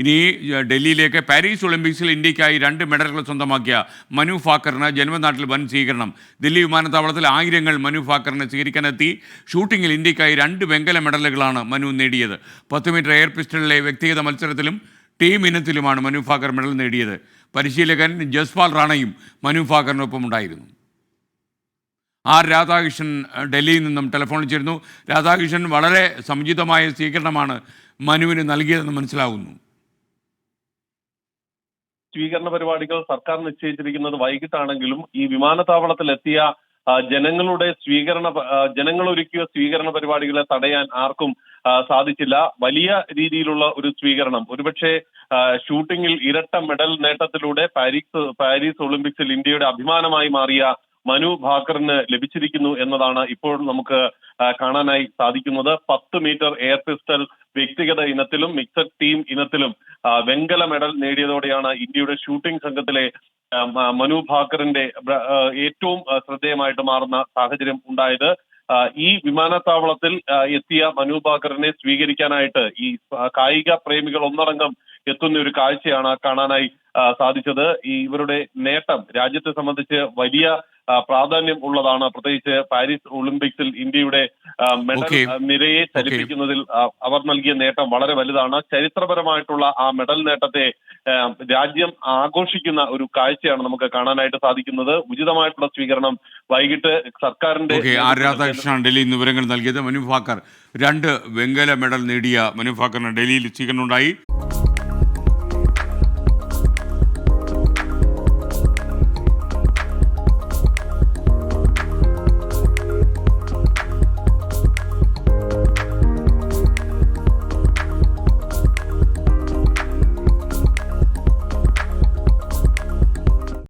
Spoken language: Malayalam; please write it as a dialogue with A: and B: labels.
A: ഇനി ഡൽഹിയിലേക്ക് പാരീസ് ഒളിമ്പിക്സിൽ ഇന്ത്യക്കായി 2 മെഡലുകൾ സ്വന്തമാക്കിയ മനു ഭാക്കറിന് ജന്മനാട്ടിൽ വൻ സ്വീകരണം. ദില്ലി വിമാനത്താവളത്തിൽ ആയിരങ്ങൾ മനു ഭാക്കറിനെ സ്വീകരിക്കാനെത്തി. ഷൂട്ടിങ്ങിൽ ഇന്ത്യക്കായി 2 വെങ്കല മെഡലുകളാണ് മനു നേടിയത്. 10 മീറ്റർ എയർ പിസ്റ്റളിലെ വ്യക്തിഗത മത്സരത്തിലും ടീം ഇനത്തിലുമാണ് മനു ഭാക്കർ മെഡൽ നേടിയത്. പരിശീലകൻ ജസ്പാൽ റാണയും മനു ഭാക്കറിനൊപ്പം ഉണ്ടായിരുന്നു. ആർ രാധാകൃഷ്ണൻ ഡൽഹിയിൽ നിന്നും ടെലിഫോണിൽ ചേരുന്നു. രാധാകൃഷ്ണൻ, വളരെ സമുചിതമായ സ്വീകരണമാണ് മനുവിന് നൽകിയതെന്ന് മനസ്സിലാകുന്നു.
B: സ്വീകരണ പരിപാടികൾ സർക്കാർ നിശ്ചയിച്ചിരിക്കുന്നത് വൈകിട്ടാണെങ്കിലും ഈ വിമാനത്താവളത്തിലെത്തിയ ജനങ്ങൾ ഒരുക്കിയ സ്വീകരണ പരിപാടികളെ തടയാൻ ആർക്കും സാധിച്ചില്ല. വലിയ രീതിയിലുള്ള ഒരു സ്വീകരണം, ഒരുപക്ഷെ ഷൂട്ടിങ്ങിൽ ഇരട്ട മെഡൽ നേട്ടത്തിലൂടെ പാരീസ് ഒളിമ്പിക്സിൽ ഇന്ത്യയുടെ അഭിമാനമായി മാറിയ മനു ഭാക്കറിന് ലഭിച്ചിരിക്കുന്നു എന്നതാണ് ഇപ്പോൾ നമുക്ക് കാണാനായി സാധിക്കുന്നത്. 10 മീറ്റർ എയർ പിസ്റ്റൾ വ്യക്തിഗത ഇനത്തിലും മിക്സഡ് ടീം ഇനത്തിലും വെങ്കല മെഡൽ നേടിയതോടെയാണ് ഇന്ത്യയുടെ ഷൂട്ടിംഗ് സംഘത്തിലെ മനു ഭാക്കറിന്റെ ഏറ്റവും ശ്രദ്ധേയമായിട്ട് മാറുന്ന സാഹചര്യം ഉണ്ടായത്. ഈ വിമാനത്താവളത്തിൽ എത്തിയ മനു ഭാക്കറിനെ സ്വീകരിക്കാനായിട്ട് ഈ കായിക പ്രേമികൾ ഒന്നടങ്കം എത്തുന്ന ഒരു കാഴ്ചയാണ് കാണാനായി സാധിച്ചത്. ഇവരുടെ നേട്ടം രാജ്യത്തെ സംബന്ധിച്ച് വലിയ പ്രാധാന്യം ഉള്ളതാണ്. പ്രത്യേകിച്ച് പാരീസ് ഒളിമ്പിക്സിൽ ഇന്ത്യയുടെ മെഡൽ നിരയെ ചലിപ്പിക്കുന്നതിൽ അവർ നൽകിയ നേട്ടം വളരെ വലുതാണ്. ചരിത്രപരമായിട്ടുള്ള ആ മെഡൽ നേട്ടത്തെ രാജ്യം ആഘോഷിക്കുന്ന ഒരു കാഴ്ചയാണ് നമുക്ക് കാണാനായിട്ട് സാധിക്കുന്നത്. ഉചിതമായിട്ടുള്ള സ്വീകരണം വൈകിട്ട് സർക്കാരിന്റെ
A: രാധാകൃഷ്ണൻ ഡൽഹിയിൽ നിന്ന് വിവരങ്ങൾ നൽകിയത്. മനു ഭാക്കർ 2 വെങ്കല മെഡൽ നേടിയ മനു ഭാക്കറിന് ഡൽഹിയിൽ സ്വീകരണം ഉണ്ടായി.